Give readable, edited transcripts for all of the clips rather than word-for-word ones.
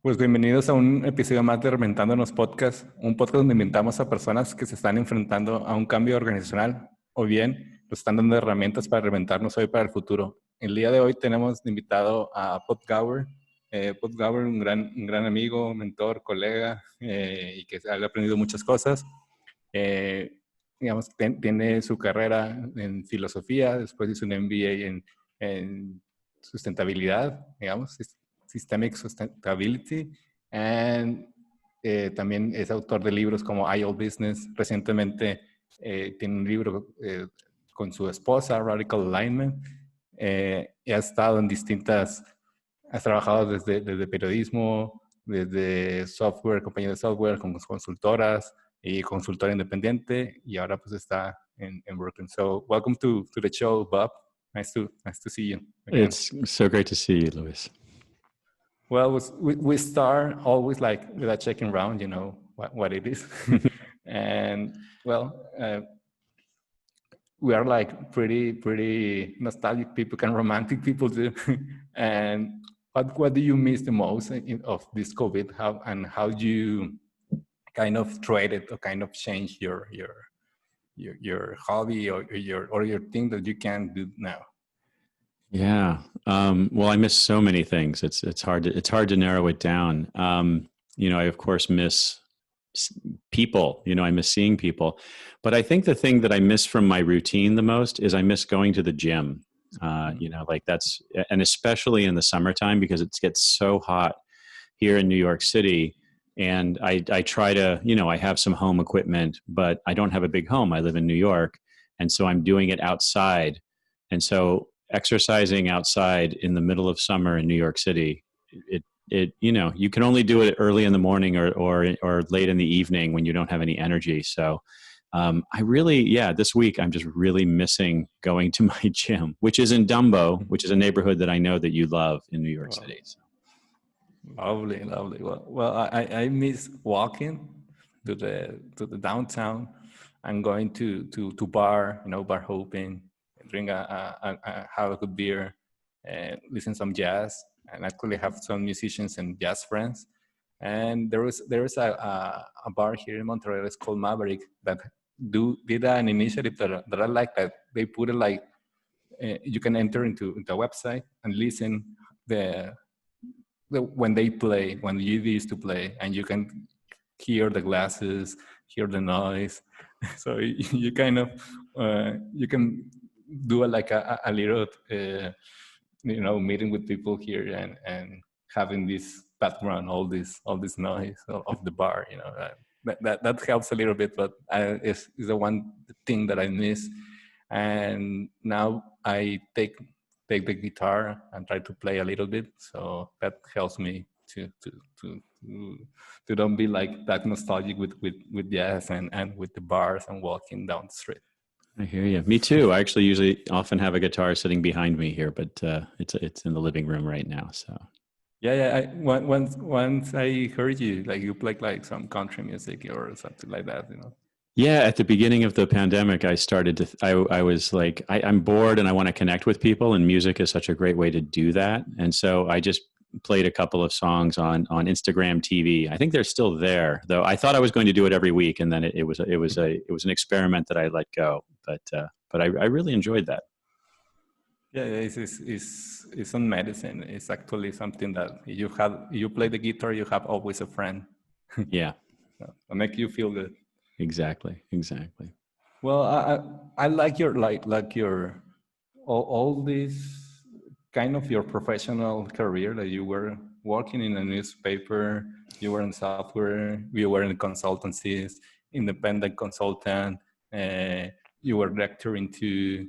Pues bienvenidos a un episodio más de Reinventándonos podcast, un podcast donde invitamos a personas que se están enfrentando a un cambio organizacional o bien nos están dando herramientas para reinventarnos hoy para el futuro. El día de hoy tenemos de invitado a Bob Gower. Bob Gower, un gran amigo, mentor, colega y que ha aprendido muchas cosas. Digamos, tiene su carrera en filosofía, después hizo un MBA en sustentabilidad, digamos, Systemic Sustainability, y también es autor de libros como I All Business. Recientemente tiene un libro con su esposa, Radical Alignment, y ha estado en has trabajado desde periodismo, desde software, compañía de software, con consultoras y consultora independiente, y ahora pues está en Brooklyn. So, welcome to the show, Bob. Nice to see you again. It's so great to see you, Luis. Well, we start always like with a checking round, you know, what it is. And well, we are like pretty nostalgic people and romantic people too. And what do you miss the most of this COVID? How do you kind of trade it or kind of change your hobby or your thing that you can do now? Yeah. Well, I miss so many things. It's hard to narrow it down. I of course miss people. I miss seeing people. But I think the thing that I miss from my routine the most is I miss going to the gym. And especially in the summertime because it gets so hot here in New York City. And I try to, I have some home equipment, but I don't have a big home. I live in New York. And so I'm doing it outside. And so exercising outside in the middle of summer in New York City, you can only do it early in the morning or late in the evening when you don't have any energy. So this week I'm just really missing going to my gym, which is in Dumbo, which is a neighborhood that I know that you love in New York City. So. Lovely. Well, I miss walking to the downtown and going to bar, bar hopping, drink have a good beer, listen some jazz, and actually have some musicians and jazz friends. And there is a bar here in Montreal. It's called Maverick that did an initiative that I like, that they put it like you can enter into the website and listen when they play, when you used to play, and you can hear the glasses, hear the noise. So you kind of you can do like a little meeting with people here and having this background, all this noise of the bar. That helps a little bit, but is the one thing that I miss. And now I take the guitar and try to play a little bit, so that helps me to don't be like that nostalgic with jazz and with the bars and walking down the street. I hear you. Me too. I actually usually often have a guitar sitting behind me here, but it's in the living room right now. So yeah. Once I heard you, like you play like some country music or something like that, Yeah, at the beginning of the pandemic, I started to. I was like, I'm bored and I want to connect with people, and music is such a great way to do that. And so I just played a couple of songs on Instagram TV. I think they're still there, though. I thought I was going to do it every week, and then it was an experiment that I let go. But I really enjoyed that. Yeah, it's on medicine. It's actually something that you play the guitar, you have always a friend. Yeah, it'll make you feel good. Exactly. Well, I like your all this kind of your professional career, that you were working in a newspaper, you were in software, you were in consultancies, independent consultant, you were lecturing to.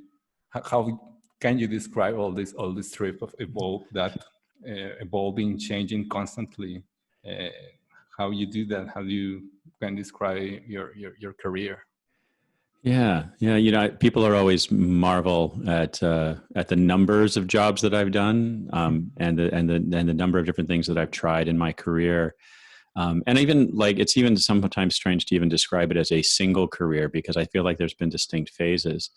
How can you describe all this trip of evolving, changing constantly? How you do that? How you can describe your career? Yeah. People are always marvel at the numbers of jobs that I've done, and the number of different things that I've tried in my career. And even like, it's even sometimes strange to even describe it as a single career, because I feel like there's been distinct phases.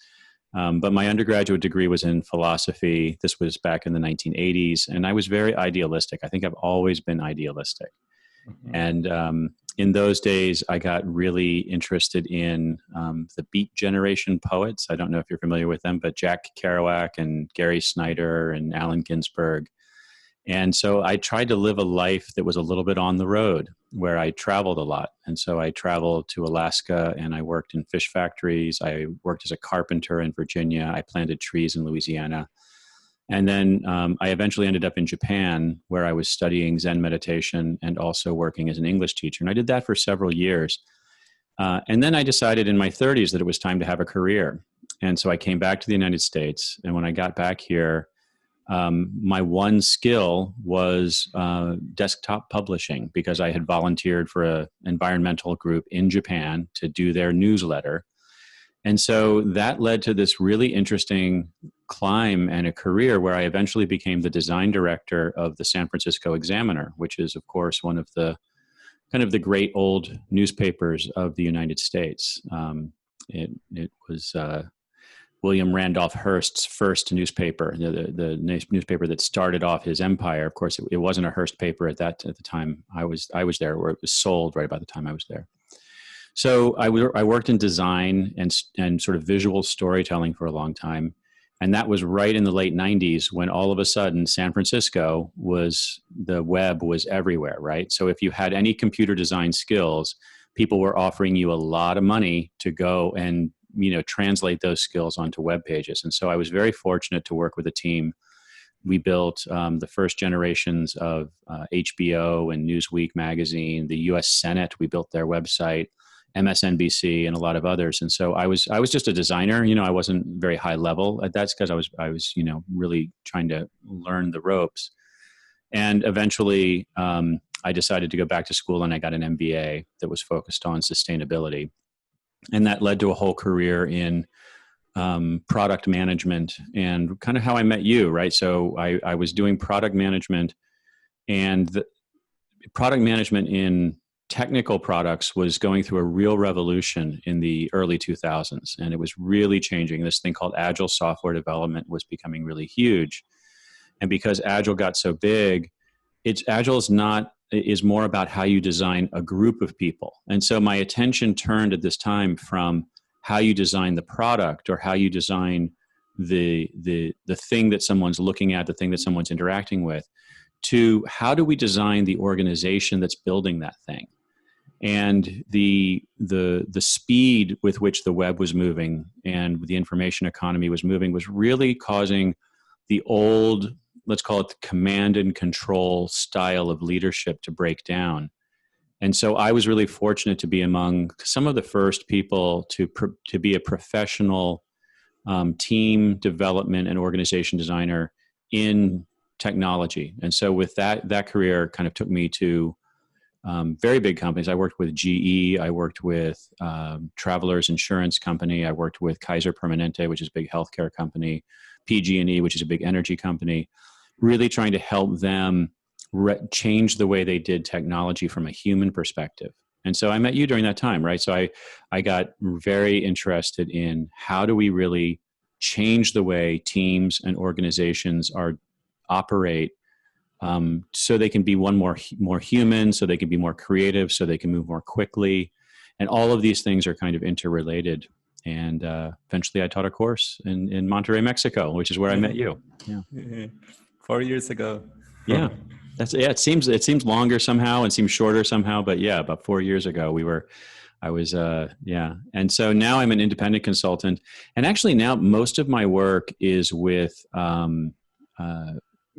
But my undergraduate degree was in philosophy. This was back in the 1980s, and I was very idealistic. I think I've always been idealistic. Mhm. And in those days, I got really interested in the Beat Generation poets. I don't know if you're familiar with them, but Jack Kerouac and Gary Snyder and Allen Ginsberg. And so I tried to live a life that was a little bit on the road, where I traveled a lot. And so I traveled to Alaska and I worked in fish factories. I worked as a carpenter in Virginia. I planted trees in Louisiana. And then I eventually ended up in Japan, where I was studying Zen meditation and also working as an English teacher. And I did that for several years. And then I decided in my 30s that it was time to have a career. And so I came back to the United States. And when I got back here, my one skill was desktop publishing, because I had volunteered for an environmental group in Japan to do their newsletter. And so that led to this really interesting climb and a career where I eventually became the design director of the San Francisco Examiner, which is, of course, one of the kind of the great old newspapers of the United States. It was William Randolph Hearst's first newspaper, the newspaper that started off his empire. Of course, it wasn't a Hearst paper at the time I was there, or it was sold right about the time I was there. So I worked in design and sort of visual storytelling for a long time. And that was right in the late 90s, when all of a sudden San Francisco the web was everywhere, right? So if you had any computer design skills, people were offering you a lot of money to go and translate those skills onto web pages. And so I was very fortunate to work with a team. We built the first generations of HBO and Newsweek magazine, the U.S. Senate. We built their website, MSNBC, and a lot of others. And so I was just a designer. I wasn't very high level at that, because I was really trying to learn the ropes. And eventually, I decided to go back to school, and I got an MBA that was focused on sustainability. And that led to a whole career in product management, and kind of how I met you, right? So I was doing product management, and the product management in technical products was going through a real revolution in the early 2000s. And it was really changing. This thing called agile software development was becoming really huge. And because agile got so big, agile is more about how you design a group of people. And so my attention turned at this time from how you design the product, or how you design the thing that someone's looking at, the thing that someone's interacting with, to how do we design the organization that's building that thing. And the speed with which the web was moving and the information economy was moving was really causing the old, let's call it the command and control style of leadership, to break down. And so I was really fortunate to be among some of the first people to be a professional team development and organization designer in technology. And so with that career kind of took me to very big companies. I worked with GE. I worked with Travelers Insurance Company. I worked with Kaiser Permanente, which is a big healthcare company, PG&E, which is a big energy company, really trying to help them change the way they did technology from a human perspective. And so I met you during that time, right? So I got very interested in how do we really change the way teams and organizations operate, so they can be more human, so they can be more creative, so they can move more quickly. And all of these things are kind of interrelated. And eventually I taught a course in Monterrey, Mexico, which is where I met you. Yeah. 4 years ago. Yeah. It seems longer somehow and seems shorter somehow, but yeah, about 4 years ago And so now I'm an independent consultant, and actually now most of my work is with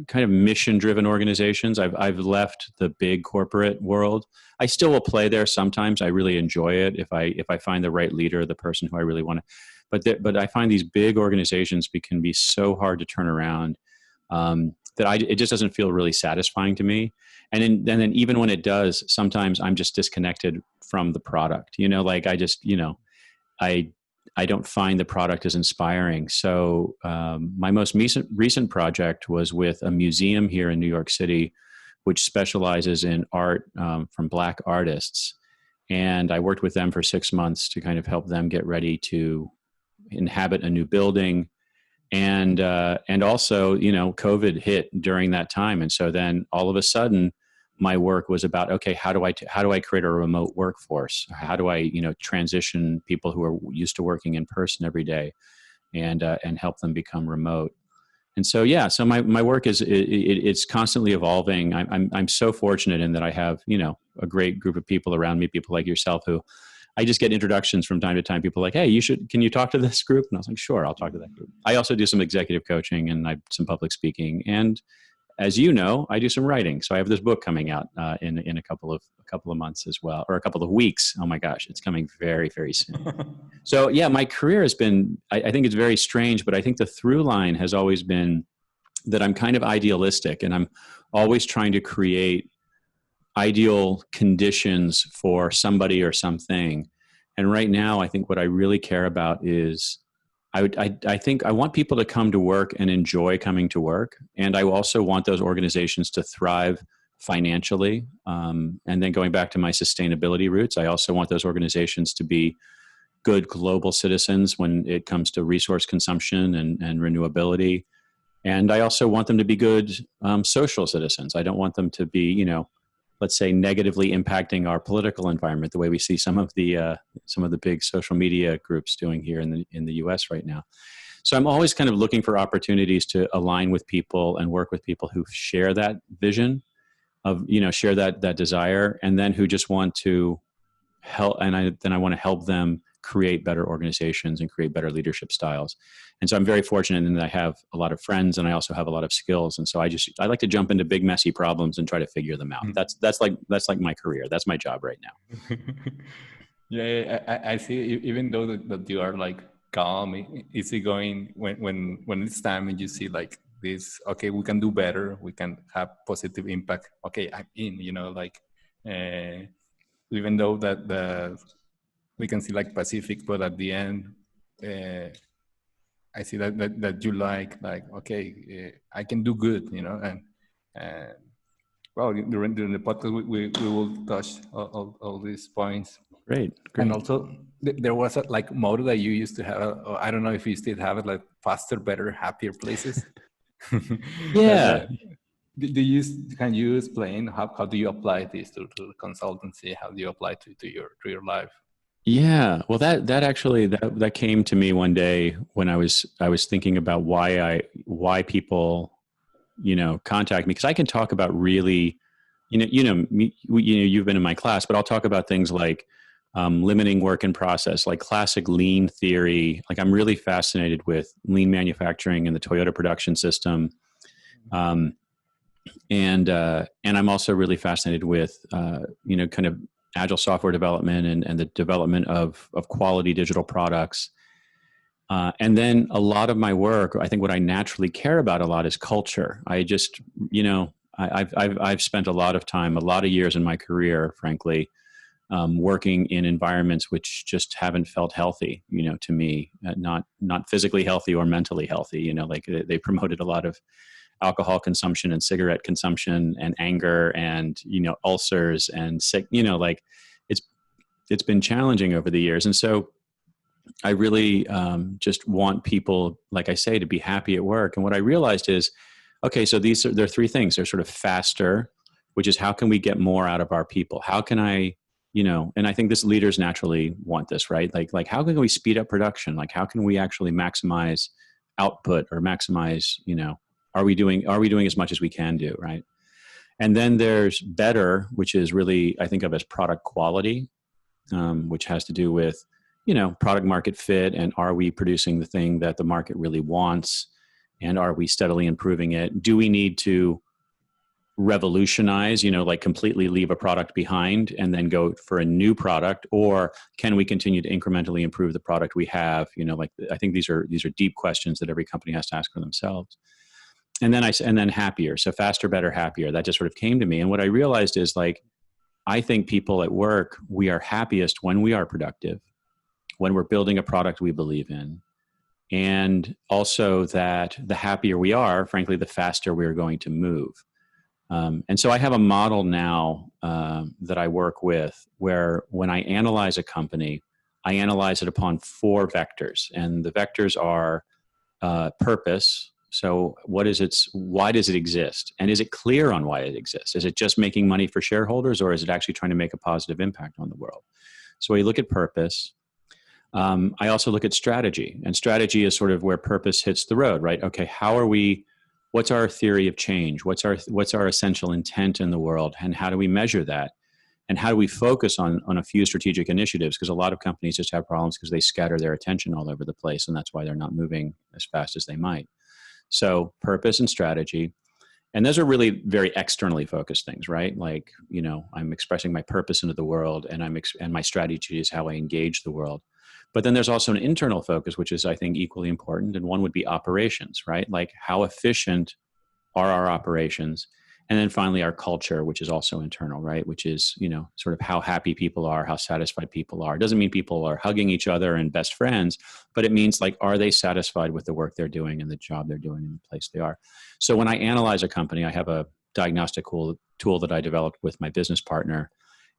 kind of mission-driven organizations. I've left the big corporate world. I still will play there sometimes. I really enjoy it if I find the right leader, the person who I really want to. But I find these big organizations can be so hard to turn around that it just doesn't feel really satisfying to me. And then even when it does, sometimes I'm just disconnected from the product. Like I don't find the product as inspiring. So my most recent project was with a museum here in New York City, which specializes in art from Black artists. And I worked with them for 6 months to kind of help them get ready to inhabit a new building. And also, COVID hit during that time. And so then all of a sudden my work was about, okay, how do I create a remote workforce? How do I, transition people who are used to working in person every day and help them become remote? And so, so my work it's constantly evolving. I'm so fortunate in that I have, a great group of people around me, people like yourself, who I just get introductions from time to time. People like, hey, can you talk to this group? And I was like, sure, I'll talk to that group. I also do some executive coaching and some public speaking. And as you know, I do some writing. So I have this book coming out in a couple of months as well, or a couple of weeks. Oh my gosh, it's coming very, very soon. So yeah, my career has been, I think it's very strange, but I think the through line has always been that I'm kind of idealistic, and I'm always trying to create ideal conditions for somebody or something. And right now, I think what I really care about is I think I want people to come to work and enjoy coming to work. And I also want those organizations to thrive financially. And then going back to my sustainability roots, I also want those organizations to be good global citizens when it comes to resource consumption and renewability. And I also want them to be good social citizens. I don't want them to be, let's say, negatively impacting our political environment the way we see some of the big social media groups doing here in the U.S. right now. So I'm always kind of looking for opportunities to align with people and work with people who share that vision of, share that desire, and then who just want to help. And I want to help them create better organizations and create better leadership styles. And so I'm very fortunate in that I have a lot of friends, and I also have a lot of skills. And so I like to jump into big, messy problems and try to figure them out. That's like my career. That's my job right now. Yeah, I see. Even though that you are like calm, easygoing, when it's time and you see like this, okay, we can do better. We can have positive impact. Okay, I'm in. Even though that we can see like Pacific, but at the end, I see that you like okay, I can do good, and well, during the podcast we will touch all these points. Great. And also there was a like motto that you used to have. I don't know if you still have it, like faster, better, happier places. Yeah. Can you explain how do you apply this to the consultancy? How do you apply to your life? Yeah, well, that actually that came to me one day when I was thinking about why people, contact me, because I can talk about really, you've been in my class, but I'll talk about things like limiting work in process, like classic lean theory. Like I'm really fascinated with lean manufacturing and the Toyota production system, and I'm also really fascinated with kind of agile software development and the development of quality digital products. And then a lot of my work, I think what I naturally care about a lot is culture. I just, I've spent a lot of time, a lot of years in my career, frankly, working in environments which just haven't felt healthy, to me, not physically healthy or mentally healthy. Like they promoted a lot of alcohol consumption and cigarette consumption and anger and, ulcers and sick, like it's been challenging over the years. And so I really just want people, like I say, to be happy at work. And what I realized is, okay, so there are three things. They're sort of faster, which is how can we get more out of our people? How can I, and I think leaders naturally want this, right? Like how can we speed up production? Like how can we actually maximize output or maximize, are we doing as much as we can do, right? And then there's better, which is really, I think of as product quality, which has to do with, product market fit, and are we producing the thing that the market really wants? And are we steadily improving it? Do we need to revolutionize, like completely leave a product behind and then go for a new product? Or can we continue to incrementally improve the product we have? I think these are deep questions that every company has to ask for themselves. And then happier. So faster, better, happier. That just sort of came to me. And what I realized is I think people at work, we are happiest when we are productive, when we're building a product we believe in. And also that the happier we are, frankly, the faster we're going to move. And so I have a model now that I work with where when I analyze a company, I analyze it upon 4 vectors, and the vectors are purpose. So why does it exist? And is it clear on why it exists? Is it just making money for shareholders, or is it actually trying to make a positive impact on the world? So I look at purpose. I also look at strategy, and strategy is sort of where purpose hits the road, right? Okay, what's our theory of change? What's our essential intent in the world? And how do we measure that? And how do we focus on a few strategic initiatives? Because a lot of companies just have problems because they scatter their attention all over the place, and that's why they're not moving as fast as they might. So purpose and strategy. And those are really very externally focused things, right? Like, I'm expressing my purpose into the world, and and my strategy is how I engage the world. But then there's also an internal focus, which is, I think, equally important. And one would be operations, right? Like, how efficient are our operations? And then finally, our culture, which is also internal, right? Which is, sort of how happy people are, how satisfied people are. It doesn't mean people are hugging each other and best friends, but it means, like, are they satisfied with the work they're doing and the job they're doing in the place they are? So when I analyze a company, I have a diagnostic tool that I developed with my business partner,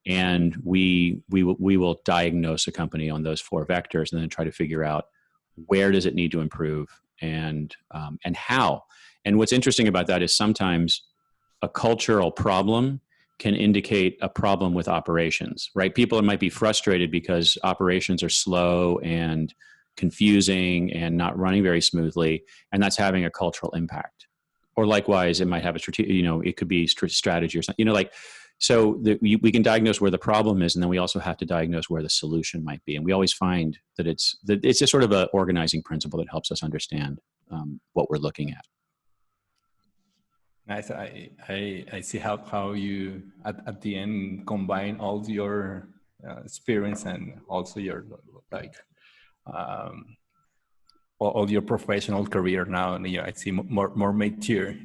and we will diagnose a company on those 4 vectors, and then try to figure out where does it need to improve, and how. And what's interesting about that is sometimes a cultural problem can indicate a problem with operations, right? People might be frustrated because operations are slow and confusing and not running very smoothly, and that's having a cultural impact. Or likewise, it might have it could be strategy or something, so we can diagnose where the problem is, and then we also have to diagnose where the solution might be. And we always find that it's just sort of an organizing principle that helps us understand what we're looking at. Nice. I see how you at the end combine all your experience and also your all your professional career now. And I see more mature.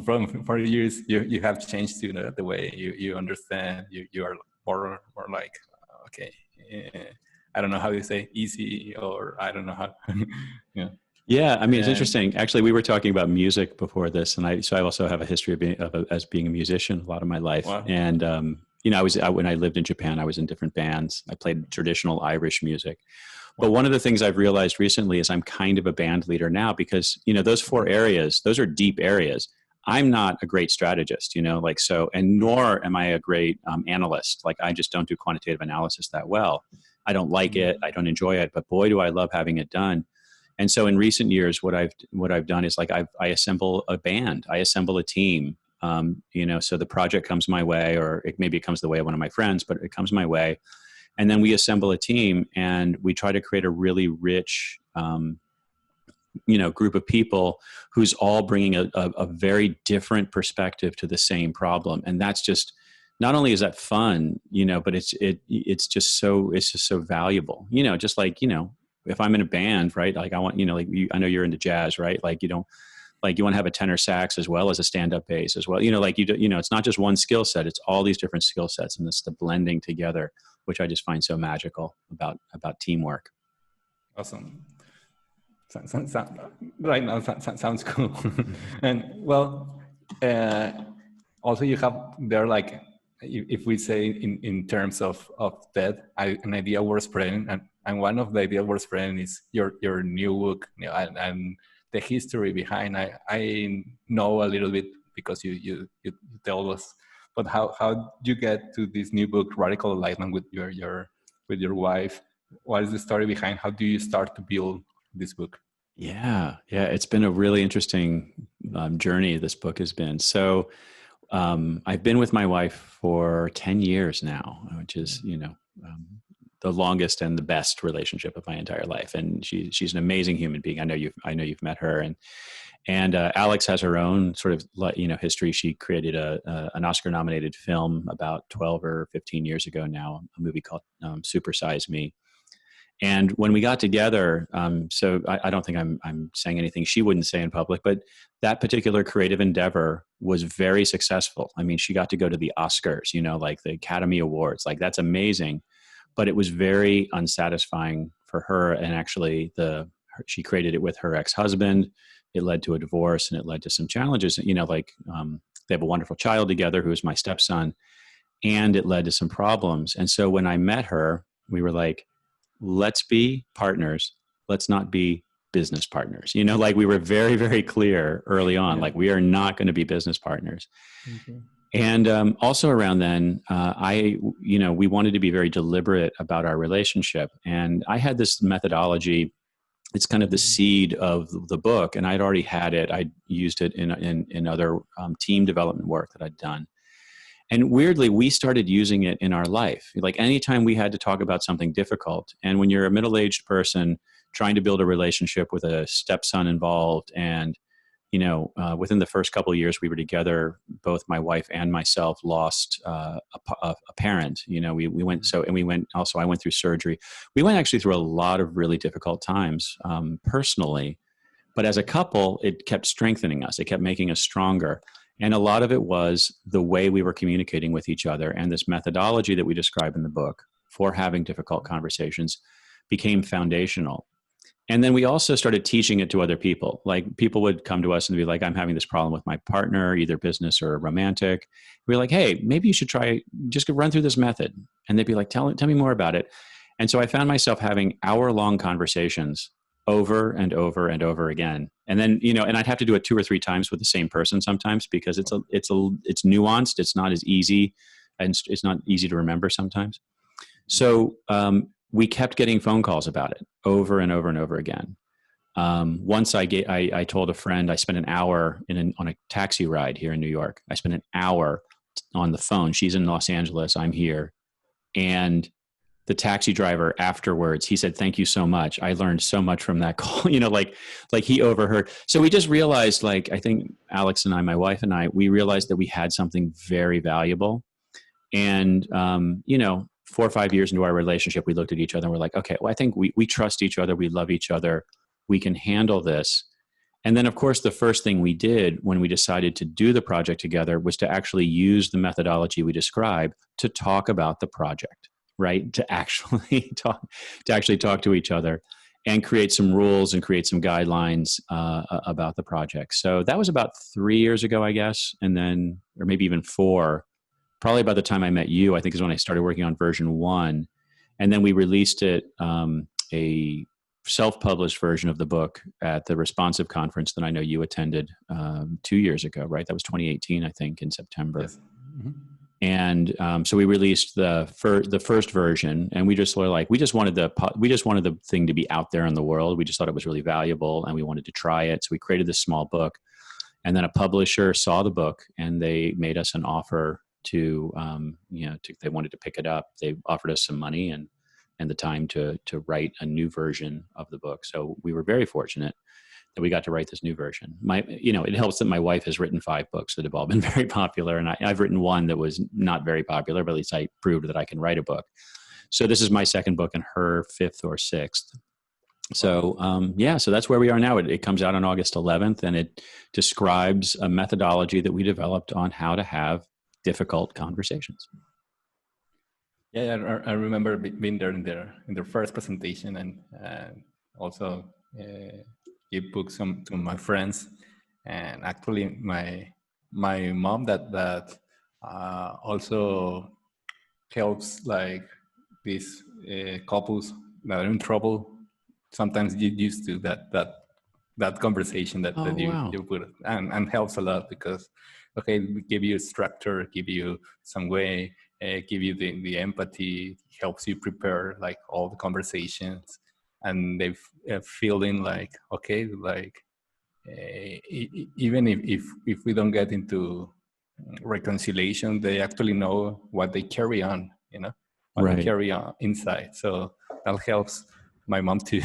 From 4 years you have changed to the way you understand. You are more like okay. I don't know how you say easy, or I don't know how. Yeah. Yeah, I mean, it's interesting. Actually, we were talking about music before this, and I also have a history of being a musician a lot of my life. Wow. And when I lived in Japan, I was in different bands. I played traditional Irish music. But one of the things I've realized recently is I'm kind of a band leader now, because those 4 areas, those are deep areas. I'm not a great strategist, and nor am I a great analyst. Like, I just don't do quantitative analysis that well. I don't like it. I don't enjoy it. But boy, do I love having it done. And so in recent years, what I've done is, like, I assemble a band, I assemble a team, so the project comes my way, or maybe it comes the way of one of my friends, but it comes my way. And then we assemble a team, and we try to create a really rich, group of people who's all bringing a very different perspective to the same problem. And that's just, not only is that fun, but it's just so valuable, just like, if I'm in a band, right? Like, I want, I know you're into jazz, right? Like, you want to have a tenor sax as well as a stand-up bass as well. It's not just one skill set, it's all these different skill sets, and it's the blending together, which I just find so magical about teamwork. Awesome. Right now, sounds cool. And well, also you have there, like, if we say in terms of that, an idea worth spreading, and one of the ideas worth spreading is your new book, and the history behind. I know a little bit because you tell us, but how you get to this new book, Radical Alignment, with your wife? What is the story behind? How do you start to build this book? Yeah, it's been a really interesting journey this book has been. So I've been with my wife for 10 years now, which is, the longest and the best relationship of my entire life. And she's an amazing human being. I know you've met her, and Alex has her own sort of, history. She created an Oscar-nominated film about 12 or 15 years ago now, a movie called Super Size Me. And when we got together, so I don't think I'm saying anything she wouldn't say in public, but that particular creative endeavor was very successful. I mean, she got to go to the Oscars, like the Academy Awards, like, that's amazing. But it was very unsatisfying for her. And actually she created it with her ex-husband. It led to a divorce, and it led to some challenges, they have a wonderful child together who is my stepson, and it led to some problems. And so when I met her, we were like, let's be partners. Let's not be business partners. Like we were very, very clear early on, like we are not going to be business partners. Okay. And also around then, we wanted to be very deliberate about our relationship. And I had this methodology. It's kind of the seed of the book, and I'd already had it. I used it in other team development work that I'd done. And weirdly, we started using it in our life. Like anytime we had to talk about something difficult, and when you're a middle-aged person trying to build a relationship with a stepson involved, and within the first couple of years we were together, both my wife and myself lost a parent. We went I went through surgery. We went actually through a lot of really difficult times personally, but as a couple, it kept strengthening us. It kept making us stronger. And a lot of it was the way we were communicating with each other, and this methodology that we describe in the book for having difficult conversations became foundational. And then we also started teaching it to other people. Like people would come to us and be like, I'm having this problem with my partner, either business or romantic. We're like, hey, maybe you should try, just run through this method. And they'd be like, tell me more about it. And so I found myself having hour-long conversations over and over and over again. And then, and I'd have to do it 2 or 3 times with the same person sometimes, because it's nuanced. It's not as easy, and it's not easy to remember sometimes. So, we kept getting phone calls about it over and over and over again. Once I told a friend, I spent an hour on a taxi ride here in New York. I spent an hour on the phone. She's in Los Angeles. I'm here. And the taxi driver afterwards, he said, thank you so much. I learned so much from that call, like he overheard. So we just realized, I think Alex and I, my wife and I, we realized that we had something very valuable. And, 4 or 5 years into our relationship, we looked at each other and we're like, okay, well, I think we trust each other. We love each other. We can handle this. And then, of course, the first thing we did when we decided to do the project together was to actually use the methodology we described to talk about the project, right? To actually talk to each other and create some rules and create some guidelines about the project. So that was about 3 years ago, I guess. And then, or maybe even 4. Probably by the time I met you, I think is when I started working on version 1. And then we released it, a self-published version of the book at the Responsive Conference that I know you attended 2 years ago, right? That was 2018, I think, in September. Yes. Mm-hmm. And so we released the first version, and we just wanted the thing to be out there in the world. We just thought it was really valuable, and we wanted to try it. So we created this small book, and then a publisher saw the book, and they made us an offer to they wanted to pick it up. They offered us some money and the time to write a new version of the book. So we were very fortunate that we got to write this new version. It helps that my wife has written 5 books that have all been very popular, and I've written one that was not very popular, but at least I proved that I can write a book. So this is my second book and her 5th or 6th. So, so that's where we are now. It comes out on August 11th, and it describes a methodology that we developed on how to have difficult conversations. Yeah, I remember being there in their first presentation, and also give books to my friends, and actually my mom that also helps like these couples that are in trouble. Sometimes you used to that conversation that you put, and helps a lot because we give you structure, give you some way, give you the empathy, helps you prepare like all the conversations, and they feeling like even if we don't get into reconciliation, they actually know what they carry on, what they carry on inside. So that helps my mom too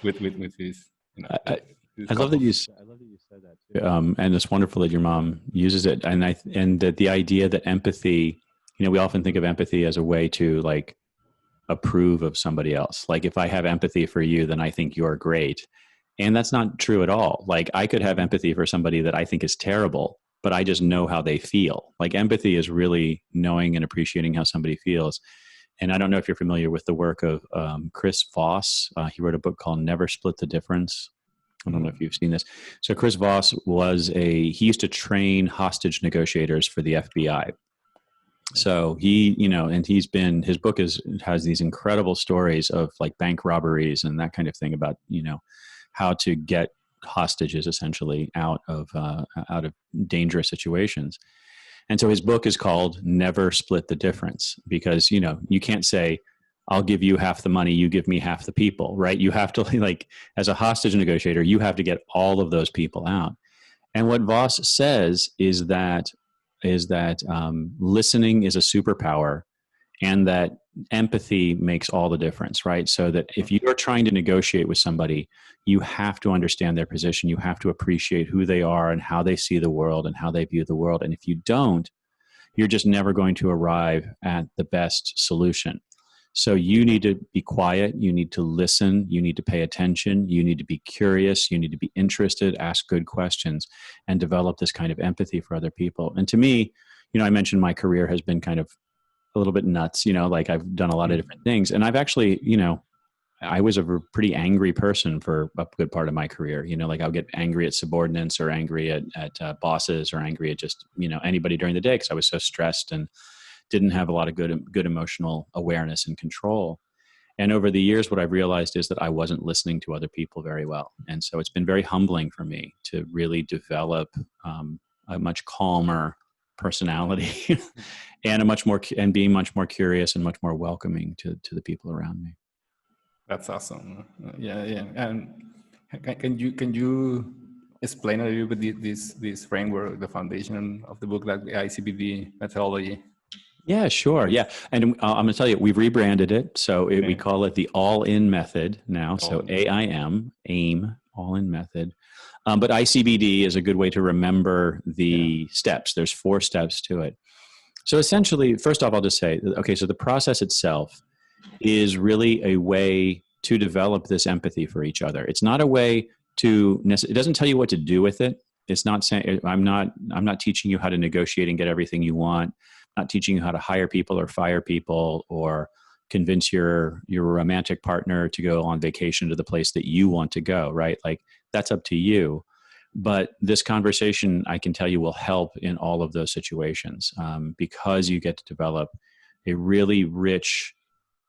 with this. I love that you said that too. And it's wonderful that your mom uses it. And that the idea that empathy, we often think of empathy as a way to like approve of somebody else. Like if I have empathy for you, then I think you're great. And that's not true at all. Like I could have empathy for somebody that I think is terrible, but I just know how they feel. Like empathy is really knowing and appreciating how somebody feels. And I don't know if you're familiar with the work of Chris Voss. He wrote a book called Never Split the Difference. I don't know if you've seen this. So Chris Voss he used to train hostage negotiators for the FBI. So and his book has these incredible stories of like bank robberies and that kind of thing about, how to get hostages essentially out of dangerous situations. And so his book is called Never Split the Difference, because, you can't say, I'll give you half the money, you give me half the people, right? You have to, like, as a hostage negotiator, you have to get all of those people out. And what Voss says is that listening is a superpower, and that empathy makes all the difference, right? So that if you're trying to negotiate with somebody, you have to understand their position. You have to appreciate who they are and how they see the world and how they view the world. And if you don't, you're just never going to arrive at the best solution. So you need to be quiet. You need to listen. You need to pay attention. You need to be curious. You need to be interested, ask good questions, and develop this kind of empathy for other people. And to me, I mentioned my career has been kind of a little bit nuts, like I've done a lot of different things. And I've actually, I was a pretty angry person for a good part of my career. Like I'll get angry at subordinates, or angry at bosses, or angry at just, anybody during the day, because I was so stressed and didn't have a lot of good emotional awareness and control. And over the years, what I've realized is that I wasn't listening to other people very well. And so it's been very humbling for me to really develop a much calmer personality and being much more curious and much more welcoming to the people around me. That's awesome. Yeah. And can you explain a little bit this framework, the foundation of the book, like the ICBD methodology? Yeah, sure. Yeah. And I'm going to tell you, we've rebranded it. So we call it the All-In Method now. So AIM, All-In Method. But ICBD is a good way to remember the steps. There's 4 steps to it. So essentially, first off, I'll just say, okay, so the process itself is really a way to develop this empathy for each other. It's not a way it doesn't tell you what to do with it. It's not saying, I'm not teaching you how to negotiate and get everything you want. Not teaching you how to hire people or fire people, or convince your romantic partner to go on vacation to the place that you want to go, right? Like that's up to you. But this conversation, I can tell you, will help in all of those situations, because you get to develop a really rich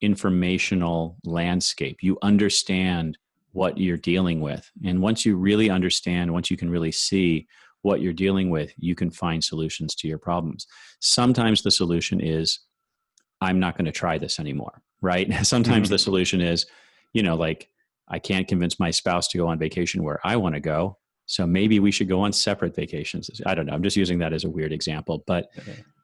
informational landscape. You understand what you're dealing with. And once you really understand, once you can really see what you're dealing with, you can find solutions to your problems. Sometimes the solution is, I'm not going to try this anymore, right? Sometimes the solution is, like, I can't convince my spouse to go on vacation where I want to go, so maybe we should go on separate vacations. I don't know. I'm just using that as a weird example. But,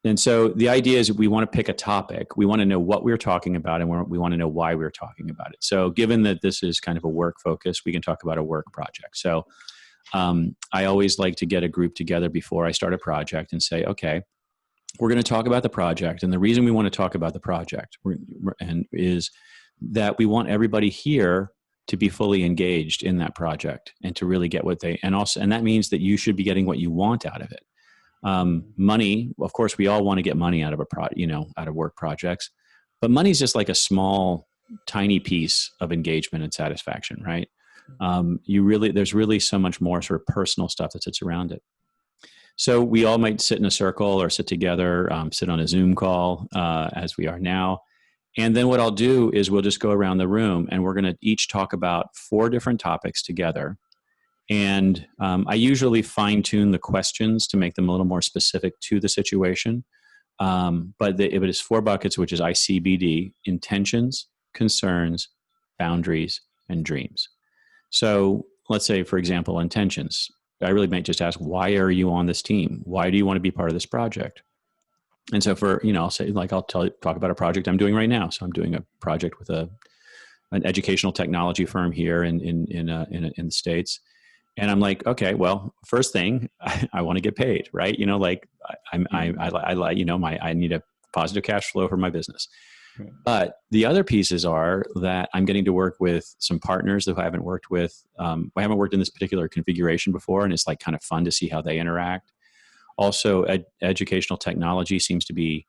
and so the idea is we want to pick a topic. We want to know what we're talking about, and we want to know why we're talking about it. So given that this is kind of a work focus, we can talk about a work project. So I always like to get a group together before I start a project and say, okay, we're going to talk about the project. And the reason we want to talk about the project is that we want everybody here to be fully engaged in that project and to really get and that means that you should be getting what you want out of it. Money, of course, we all want to get money out of out of work projects, but money is just like a small, tiny piece of engagement and satisfaction, right? There's really so much more sort of personal stuff that sits around it. So we all might sit in a circle or sit together, sit on a Zoom call, as we are now. And then what I'll do is we'll just go around the room and we're going to each talk about 4 different topics together. And I usually fine tune the questions to make them a little more specific to the situation. But it is 4 buckets, which is ICBD: intentions, concerns, boundaries, and dreams. So let's say, for example, intentions. I really might just ask, why are you on this team? Why do you want to be part of this project? And so I'll say, like, talk about a project I'm doing right now. So I'm doing a project with an educational technology firm here in the States. And I'm like, okay, well, first thing, I want to get paid, right? I need a positive cash flow for my business. But the other pieces are that I'm getting to work with some partners that I haven't worked with. I haven't worked in this particular configuration before, and it's like kind of fun to see how they interact. Also, educational technology seems to be,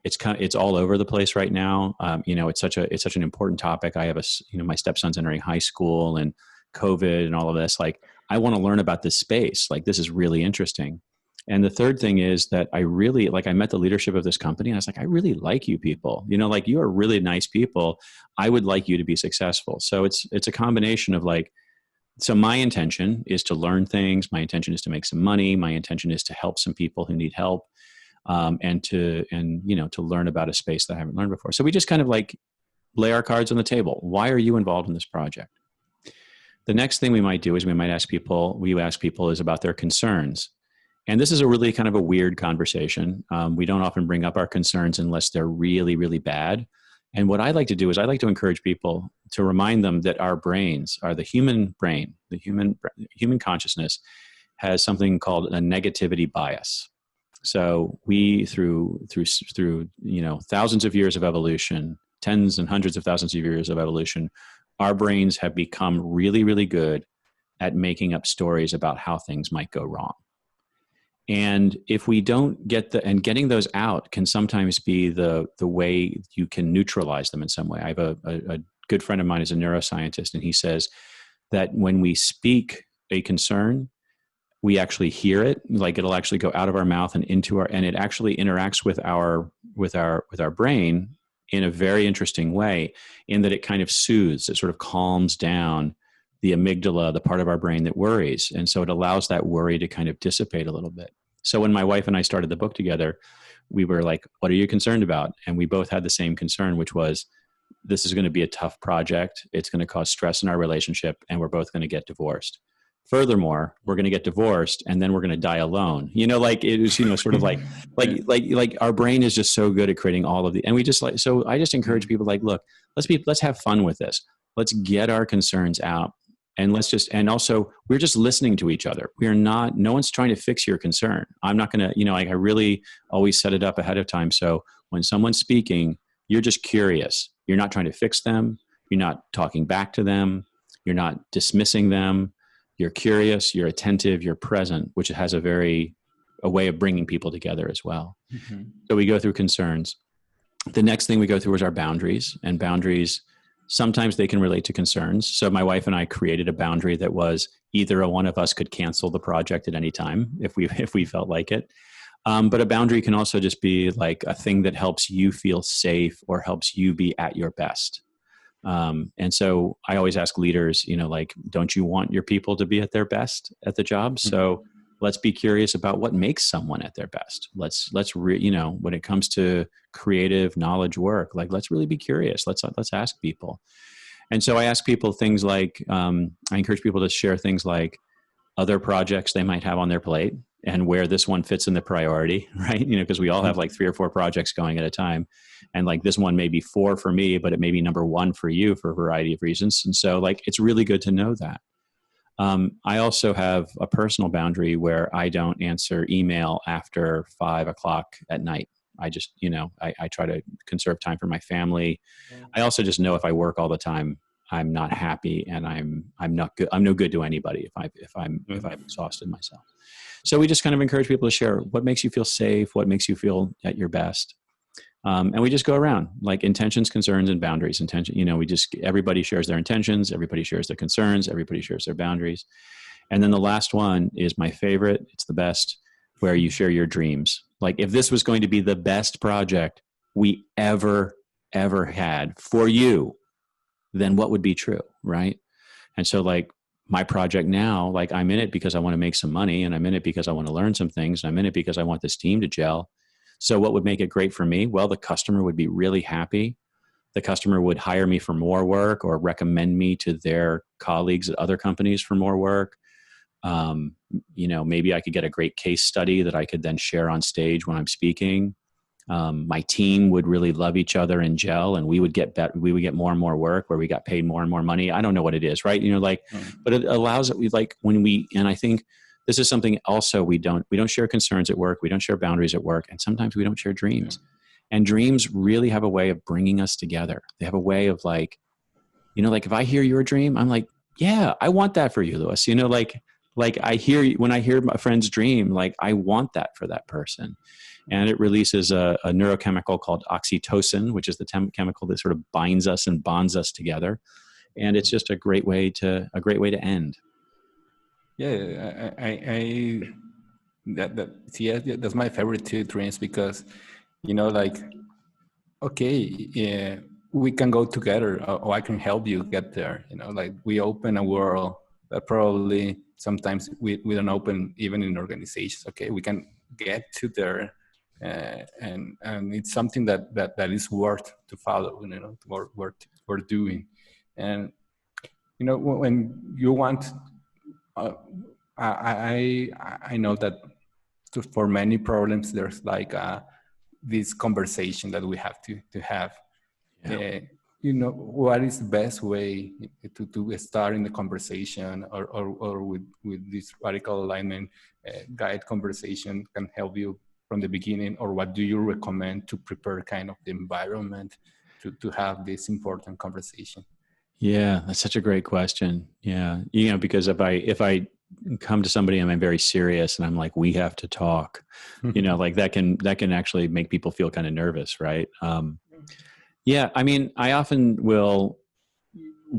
it's all over the place right now. It's such an important topic. I have my stepson's entering high school, and COVID and all of this. Like, I want to learn about this space. Like, this is really interesting. And the third thing is that I really like, I met the leadership of this company and I was like, I really like you people, you know, like you are really nice people. I would like you to be successful. So it's a combination of like, so my intention is to learn things. My intention is to make some money. My intention is to help some people who need help, and to learn about a space that I haven't learned before. So we just kind of like lay our cards on the table. Why are you involved in this project? The next thing we might do is we ask people is about their concerns. And this is a really kind of a weird conversation. We don't often bring up our concerns unless they're really, really bad. And what I like to do is I like to encourage people to remind them that our brains are the human brain, the human consciousness has something called a negativity bias. So we, through thousands of years of evolution, tens and hundreds of thousands of years of evolution, our brains have become really, really good at making up stories about how things might go wrong. And if we don't getting those out can sometimes be the way you can neutralize them in some way. I have a good friend of mine is a neuroscientist, and he says that when we speak a concern, we actually hear it, like it'll actually go out of our mouth and and it actually interacts with our brain in a very interesting way, in that it kind of soothes, it sort of calms down the amygdala, the part of our brain that worries. And so it allows that worry to kind of dissipate a little bit. So when my wife and I started the book together, we were like, what are you concerned about? And we both had the same concern, which was, this is going to be a tough project. It's going to cause stress in our relationship, and we're both going to get divorced. Furthermore, we're going to get divorced and then we're going to die alone. You know, like it was, sort of like our brain is just so good at creating all of the, and we just like, so I just encourage people like, look, let's have fun with this. Let's get our concerns out. And and also we're just listening to each other. No one's trying to fix your concern. I'm not going to, I really always set it up ahead of time. So when someone's speaking, you're just curious. You're not trying to fix them. You're not talking back to them. You're not dismissing them. You're curious, you're attentive, you're present, which has a way of bringing people together as well. Mm-hmm. So we go through concerns. The next thing we go through is our boundaries, and boundaries, sometimes they can relate to concerns. So my wife and I created a boundary that was either one of us could cancel the project at any time if we felt like it. But a boundary can also just be like a thing that helps you feel safe or helps you be at your best. And so I always ask leaders, like, don't you want your people to be at their best at the job? Mm-hmm. So let's be curious about what makes someone at their best. Let's when it comes to creative knowledge work, like, let's really be curious. Let's ask people. And so I ask people things like, I encourage people to share things like other projects they might have on their plate and where this one fits in the priority, right? Because we all have like 3 or 4 projects going at a time. And like this one may be 4 for me, but it may be number 1 for you for a variety of reasons. And so like, it's really good to know that. I also have a personal boundary where I don't answer email after 5 o'clock at night. I just, I try to conserve time for my family. I also just know if I work all the time, I'm not happy and I'm not good. I'm no good to anybody if I'm exhausted myself. So we just kind of encourage people to share what makes you feel safe, what makes you feel at your best. And we just go around like intentions, concerns, and boundaries. Everybody shares their intentions, everybody shares their concerns, everybody shares their boundaries. And then the last one is my favorite. It's the best, where you share your dreams. Like, if this was going to be the best project we ever had for you, then what would be true, right? And so like my project now, like I'm in it because I want to make some money, and I'm in it because I want to learn some things, and I'm in it because I want this team to gel. So what would make it great for me? Well, the customer would be really happy. The customer would hire me for more work or recommend me to their colleagues at other companies for more work. Maybe I could get a great case study that I could then share on stage when I'm speaking. My team would really love each other and gel, and we would get more and more work where we got paid more and more money. I don't know what it is, right? But it allows it. And I think this is something also we don't share concerns at work. We don't share boundaries at work. And sometimes we don't share dreams. Yeah. And dreams really have a way of bringing us together. They have a way of like if I hear your dream, I'm like, yeah, I want that for you, Louis. Like when I hear my friend's dream, like I want that for that person. And it releases a neurochemical called oxytocin, which is the chemical that sort of binds us and bonds us together. And it's just a great way to end. Yeah, That's my favorite two dreams, because, you know, like, okay, yeah, we can go together, or I can help you get there. You know, like, we open a world that probably sometimes we don't open even in organizations. Okay, we can get to there, and it's something that is worth to follow. You know, worth doing. And you know, when you want, uh, I know that for many problems there's like this conversation that we have to have. Yeah. You know, what is the best way to start in the conversation, or with this radical alignment guide conversation can help you from the beginning? Or what do you recommend to prepare kind of the environment to have this important conversation? Yeah, that's such a great question. Yeah. You know, because if I come to somebody and I'm very serious and I'm like, we have to talk, you know, like that can actually make people feel kind of nervous, right? Yeah, I mean, I often will,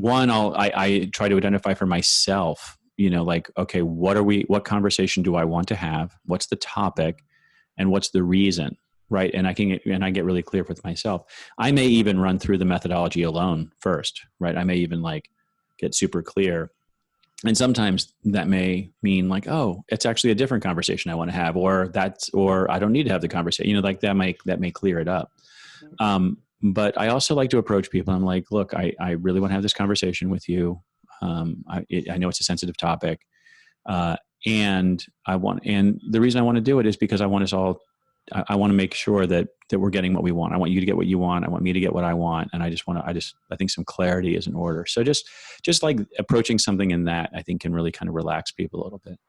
I try to identify for myself, you know, like, okay, what conversation do I want to have? What's the topic and what's the reason? Right. And I get really clear with myself. I may even run through the methodology alone first, right? I may even like get super clear. And sometimes that may mean like, oh, it's actually a different conversation I want to have, or I don't need to have the conversation, you know, like that may clear it up. But I also like to approach people. I'm like, look, I really want to have this conversation with you. I know it's a sensitive topic. And the reason I want to do it is because I want to make sure that we're getting what we want. I want you to get what you want. I want me to get what I want. And I think some clarity is in order. So just like approaching something in that, I think can really kind of relax people a little bit.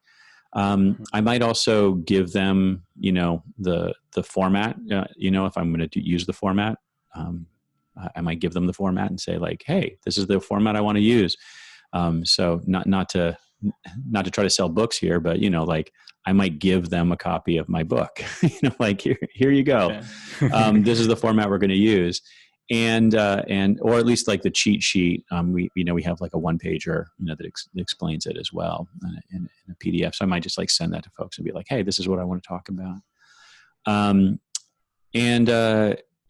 I might also give them, you know, the format, you know, if I'm going to use the format, I might give them the format and say like, hey, this is the format I want to use. So not to try to sell books here, but, you know, like I might give them a copy of my book, you know, like here you go. Yeah. This is the format we're going to use. And or at least like the cheat sheet. We have like a one pager, you know, that explains it as well in a PDF. So I might just like send that to folks and be like, hey, this is what I want to talk about.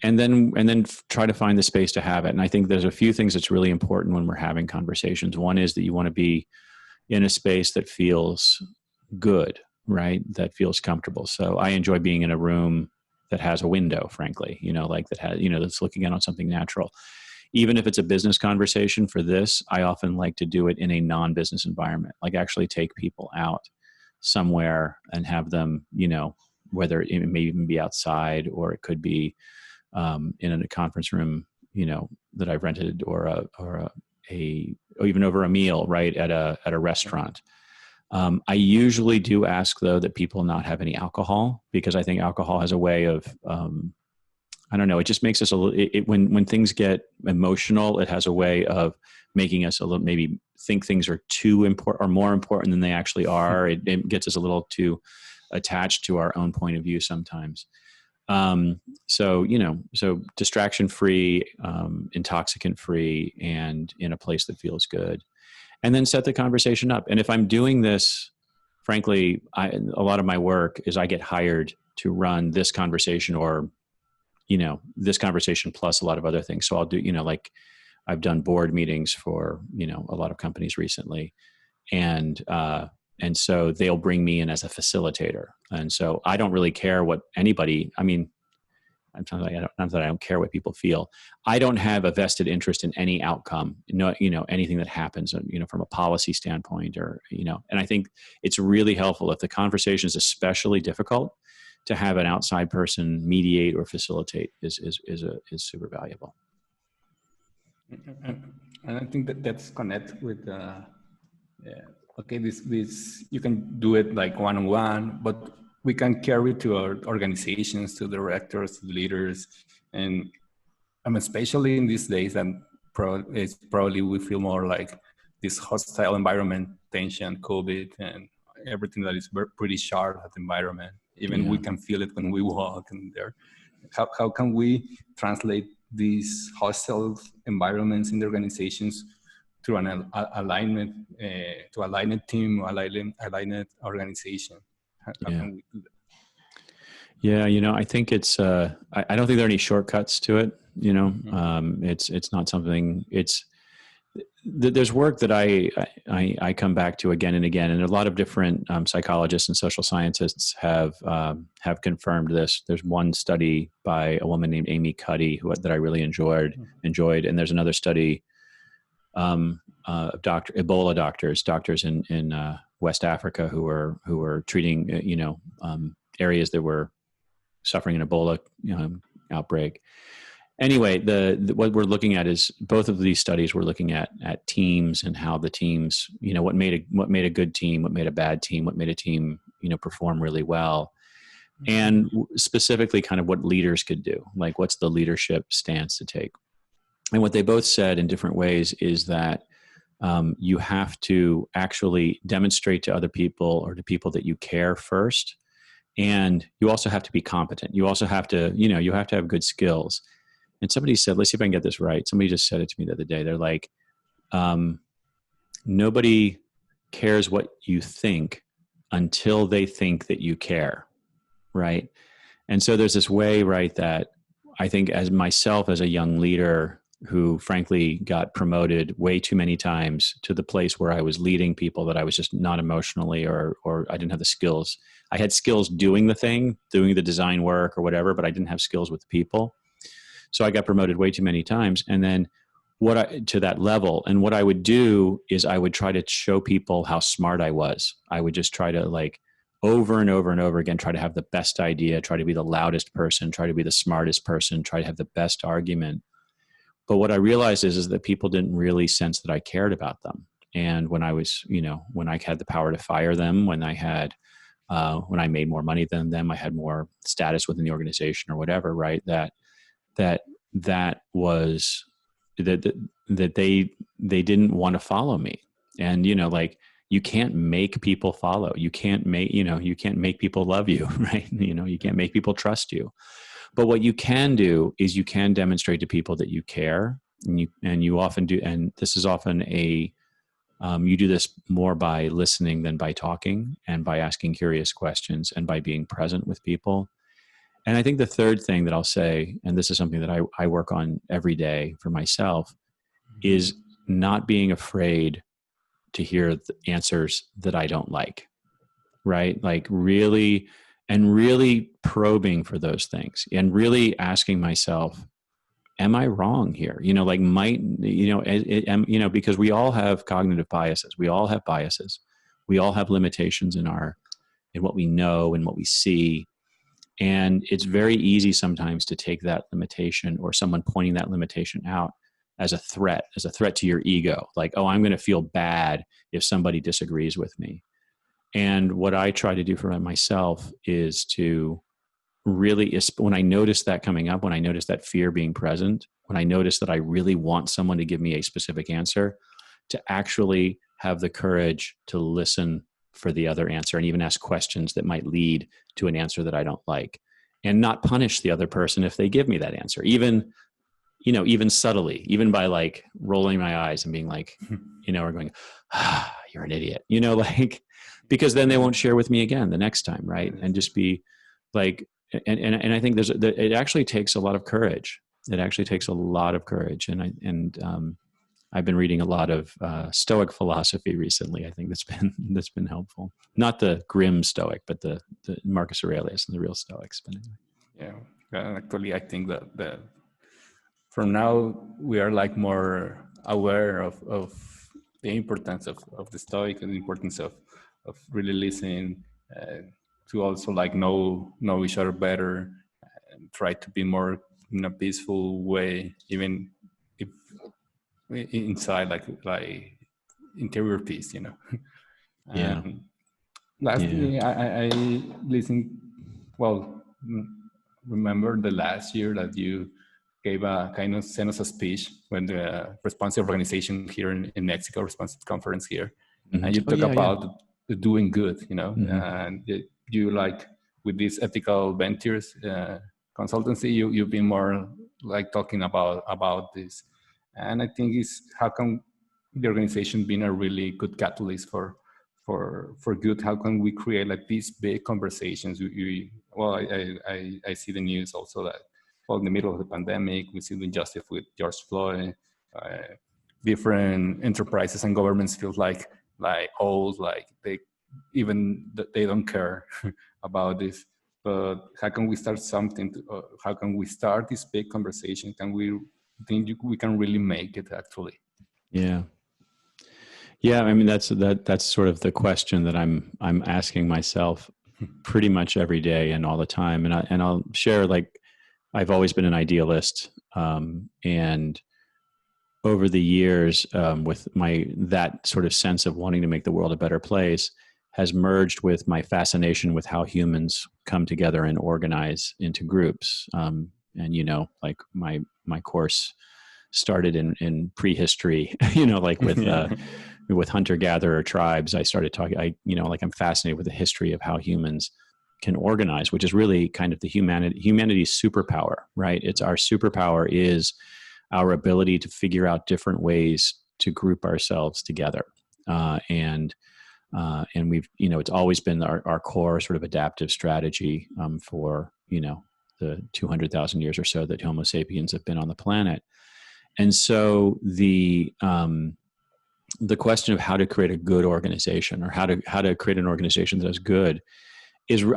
And then try to find the space to have it. And I think there's a few things that's really important when we're having conversations. One is that you want to be in a space that feels good, right? That feels comfortable. So I enjoy being in a room that has a window, frankly, you know, like that has, you know, that's looking out on something natural. Even if it's a business conversation for this, I often like to do it in a non-business environment, like actually take people out somewhere and have them, you know, whether it may even be outside or it could be in a conference room, you know, that I've rented or even over a meal, right, at a restaurant. I usually do ask though that people not have any alcohol, because I think alcohol has a way of, I don't know, it just makes us a little, when things get emotional, it has a way of making us a little, maybe think things are too important or more important than they actually are. It gets us a little too attached to our own point of view sometimes. So distraction free, intoxicant free, and in a place that feels good, and then set the conversation up. And if I'm doing this, frankly, a lot of my work is I get hired to run this conversation, or, you know, this conversation plus a lot of other things. So I'll do, you know, like I've done board meetings for, you know, a lot of companies recently. And so they'll bring me in as a facilitator. And so I don't really care what anybody, I mean, not that I don't care what people feel. I don't have a vested interest in any outcome, you know, anything that happens, you know, from a policy standpoint, or, you know, and I think it's really helpful if the conversation is especially difficult to have an outside person mediate or facilitate is super valuable. And I think that's connect with okay, this you can do it like one-on-one, but we can carry to our organizations, to directors, to leaders, and especially in these days, and it's probably we feel more like this hostile environment, tension, COVID, and everything that is pretty sharp at the environment. Even we can feel it when we walk in there. How can we translate these hostile environments in the organizations through an alignment, to align a team, aligned organization? How Yeah. can we do that? Yeah, I think it's. I don't think there are any shortcuts to it. It's not something. There's work that I come back to again and again, and a lot of different psychologists and social scientists have confirmed this. There's one study by a woman named Amy Cuddy that I really enjoyed, and there's another study of Ebola doctors in West Africa who were treating areas that were suffering an Ebola outbreak. Anyway, what we're looking at is both of these studies. We're looking at teams and how the teams, what made a good team, what made a bad team, what made a team, perform really well, and specifically kind of what leaders could do, like what's the leadership stance to take. And what they both said in different ways is that you have to actually demonstrate to other people or to people that you care first, and you also have to be competent. You also have to, you have to have good skills. And somebody said, let's see if I can get this right. Somebody just said it to me the other day. They're like, nobody cares what you think until they think that you care, right? And so there's this way, right, that I think as myself as a young leader who frankly got promoted way too many times to the place where I was leading people that I was just not emotionally or I didn't have the skills. I had skills doing the design work or whatever, but I didn't have skills with people. So I got promoted way too many times. And then to that level. And what I would do is I would try to show people how smart I was. I would just try to over and over and over again, try to have the best idea, try to be the loudest person, try to be the smartest person, try to have the best argument. But what I realized is that people didn't really sense that I cared about them. And when I was, when I had the power to fire them, when I made more money than them, I had more status within the organization or whatever, right? That was that they didn't want to follow me. And, you can't make people follow. You can't make people love you, right? You can't make people trust you. But what you can do is you can demonstrate to people that you care, and you often do. And this is often you do this more by listening than by talking, and by asking curious questions and by being present with people. And I think the third thing that I'll say, and this is something that I work on every day for myself, is not being afraid to hear the answers that I don't like, right? Like really probing for those things and really asking myself, am I wrong here? Because we all have cognitive biases. We all have biases. We all have limitations in what we know and what we see. And it's very easy sometimes to take that limitation or someone pointing that limitation out as a threat to your ego. Like, oh, I'm going to feel bad if somebody disagrees with me. And what I try to do for myself is to really, when I notice that coming up, when I notice that fear being present, when I notice that I really want someone to give me a specific answer, to actually have the courage to listen for the other answer and even ask questions that might lead to an answer that I don't like, and not punish the other person if they give me that answer, even subtly, even by rolling my eyes and being like, or going, you're an idiot, because then they won't share with me again the next time. Right. And just be like, and I think it actually takes a lot of courage. It actually takes a lot of courage. And I've been reading a lot of Stoic philosophy recently. I think that's been helpful. Not the grim Stoic, but the Marcus Aurelius and the real Stoics. Yeah, actually, I think that from now we are more aware of the importance of the Stoic and the importance of really listening, to also know each other better and try to be more in a peaceful way, even if inside like interior peace. Yeah. Lastly, I listened, remember the last year that you gave sent us a speech when the responsive organization here in Mexico, responsive conference here, and you talk about the doing good, and you with these ethical ventures consultancy, you've been more talking about this, and I think it's how come the organization being a really good catalyst for for good? How can we create like these big conversations? I see the news also that, well, in the middle of the pandemic, we see the injustice with George Floyd. Different enterprises and governments feel like old, like they don't care about this. But how can we start something? How can we start this big conversation? Can we think we can really make it actually? Yeah. Yeah, I mean that's sort of the question that I'm asking myself pretty much every day and all the time. And I'll share, like, I've always been an idealist, and over the years, with that sort of sense of wanting to make the world a better place, has merged with my fascination with how humans come together and organize into groups. And like my course started in prehistory, like with with hunter-gatherer tribes. I started talking, I'm fascinated with the history of how humans can organize, which is really kind of humanity's superpower, right? It's our superpower is our ability to figure out different ways to group ourselves together. And we've, it's always been our core sort of adaptive strategy for, the 200,000 years or so that Homo sapiens have been on the planet. And so the question of how to create a good organization, or how to create an organization that is good,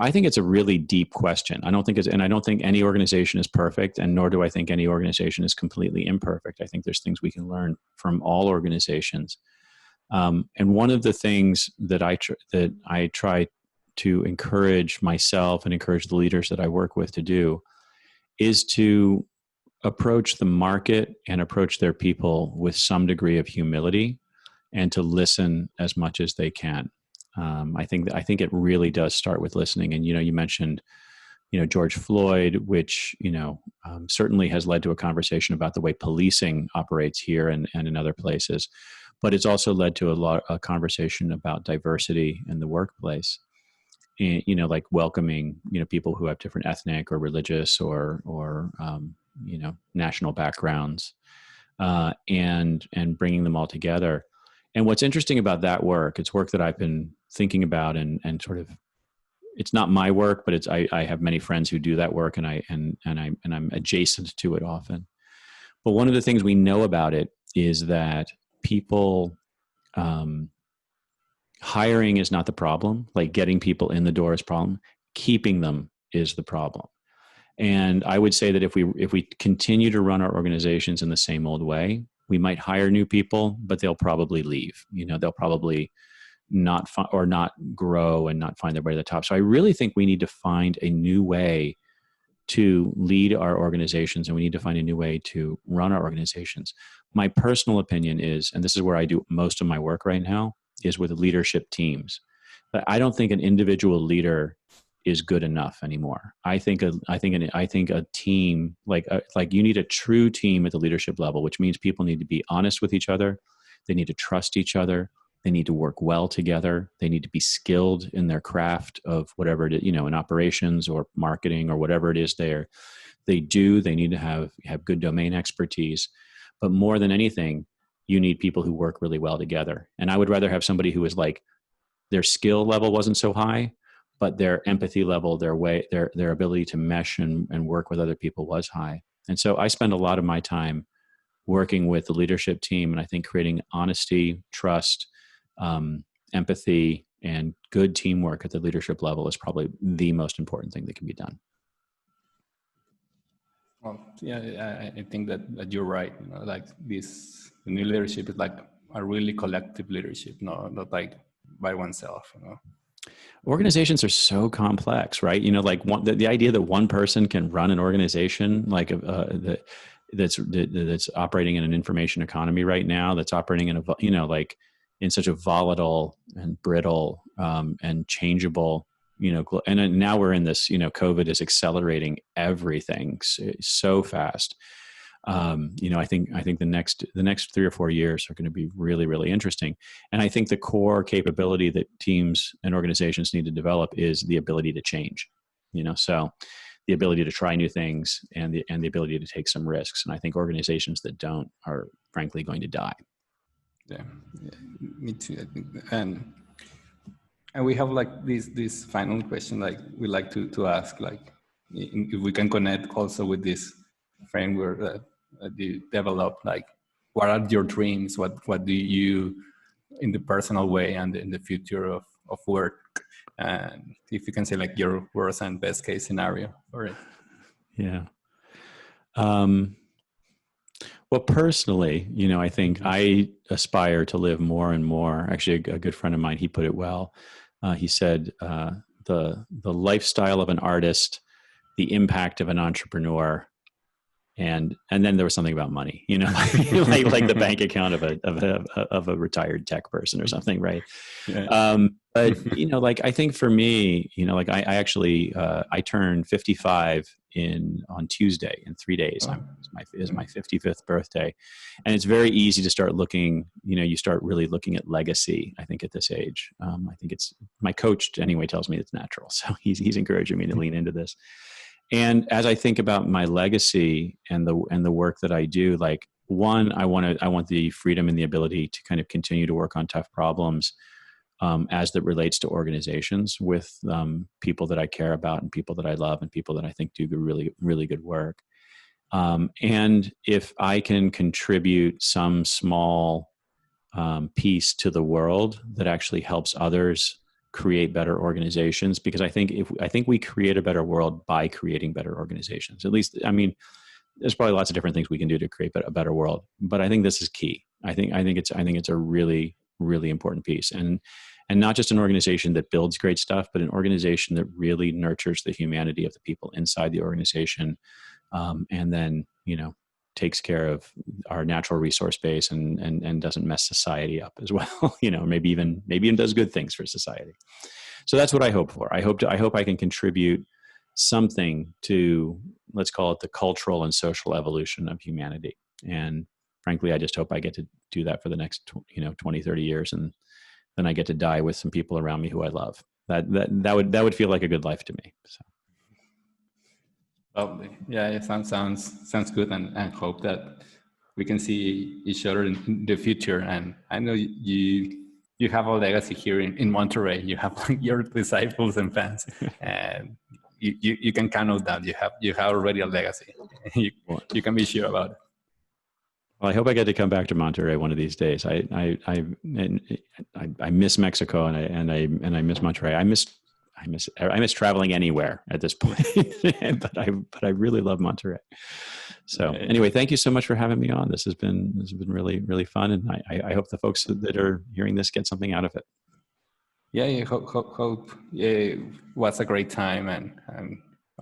I think it's a really deep question. I don't think any organization is perfect, and nor do I think any organization is completely imperfect. I think there's things we can learn from all organizations. And one of the things that I try to encourage myself and encourage the leaders that I work with to do is to approach the market and approach their people with some degree of humility, and to listen as much as they can. I think it really does start with listening. And you mentioned George Floyd, which certainly has led to a conversation about the way policing operates here and in other places, but it's also led to a conversation about diversity in the workplace. And, like welcoming people who have different ethnic or religious or national backgrounds, and bringing them all together. And what's interesting about that work, it's work that I've been thinking about, and sort of, it's not my work, but I have many friends who do that work, and I'm adjacent to it often. But one of the things we know about it is that people, hiring is not the problem. Like, getting people in the door is the problem. Keeping them is the problem. And I would say that if we continue to run our organizations in the same old way, we might hire new people, but they'll probably leave. They'll probably not grow and not find their way to the top. So I really think we need to find a new way to lead our organizations, and we need to find a new way to run our organizations. My personal opinion is, and this is where I do most of my work right now, is with leadership teams. But I don't think an individual leader is good enough anymore. I think a team, like you need a true team at the leadership level, which means people need to be honest with each other. They need to trust each other. They need to work well together. They need to be skilled in their craft of whatever it is, in operations or marketing or whatever it is they need to have good domain expertise. But more than anything, you need people who work really well together. And I would rather have somebody who is like, their skill level wasn't so high, but their empathy level, their ability to mesh and work with other people was high. And so I spend a lot of my time working with the leadership team, and I think creating honesty, trust, empathy, and good teamwork at the leadership level is probably the most important thing that can be done. Well, yeah, I think that you're right. Like the new leadership is like a really collective leadership, not like by oneself. Organizations are so complex, right? Like the idea that one person can run an organization, like that's operating in an information economy right now, that's operating in like in such a volatile and brittle and changeable, and now we're in this, COVID is accelerating everything so fast. I think the next 3 or 4 years are going to be really, really interesting. And I think the core capability that teams and organizations need to develop is the ability to change, so the ability to try new things and the ability to take some risks. And I think organizations that don't are frankly going to die. Yeah, me too. I think. And And we have like this final question, like we like to ask, like if we can connect also with this framework that you develop, like what are your dreams? What do you, in the personal way and in the future of work? And if you can say like your worst and best case scenario for it. Yeah. Well, personally, I think I aspire to live more and more. Actually, a good friend of mine, he put it well. He said, the lifestyle of an artist, the impact of an entrepreneur, and then there was something about money, like the bank account of a retired tech person or something, right? Yeah. But like I think for me, like I actually I turned 55 on Tuesday in 3 days. Is my 55th birthday, and it's very easy to start looking. You start really looking at legacy. I think at this age, I think it's my coach anyway tells me it's natural, so he's encouraging me to lean into this. And as I think about my legacy and the work that I do, like one, I want the freedom and the ability to kind of continue to work on tough problems as that relates to organizations with people that I care about and people that I love and people that I think do really, really good work. And if I can contribute some small piece to the world that actually helps others create better organizations, because I think we create a better world by creating better organizations. At least, I mean, there's probably lots of different things we can do to create a better world, but I think this is key. I think it's a really, really important piece, and not just an organization that builds great stuff, but an organization that really nurtures the humanity of the people inside the organization, and then takes care of our natural resource base and doesn't mess society up as well. Maybe even does good things for society. So that's what I hope for. I hope I can contribute something to, let's call it, the cultural and social evolution of humanity. And frankly, I just hope I get to do that for the next 20, 30 years, and then I get to die with some people around me who I love. That would feel like a good life to me. So. Lovely. Yeah, it sounds good, and hope that we can see each other in the future. And I know you have a legacy here in Monterrey. You have like your disciples and fans, and you can count on that. You have already a legacy. You can be sure about it. Well, I hope I get to come back to Monterrey one of these days. I miss Mexico and I miss Monterrey. I miss traveling anywhere at this point, but I really love Monterrey. So anyway, thank you so much for having me on. This has been really, really fun, and I hope the folks that are hearing this get something out of it. Yeah, hope it was a great time, and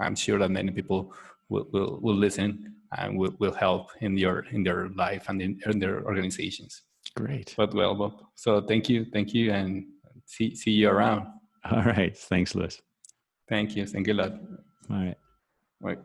I'm sure that many people will listen and will help in their life and in their organizations. Great. But well, Bob. So thank you, and see you around. All right. Thanks, Luis. Thank you a lot. All right. Right.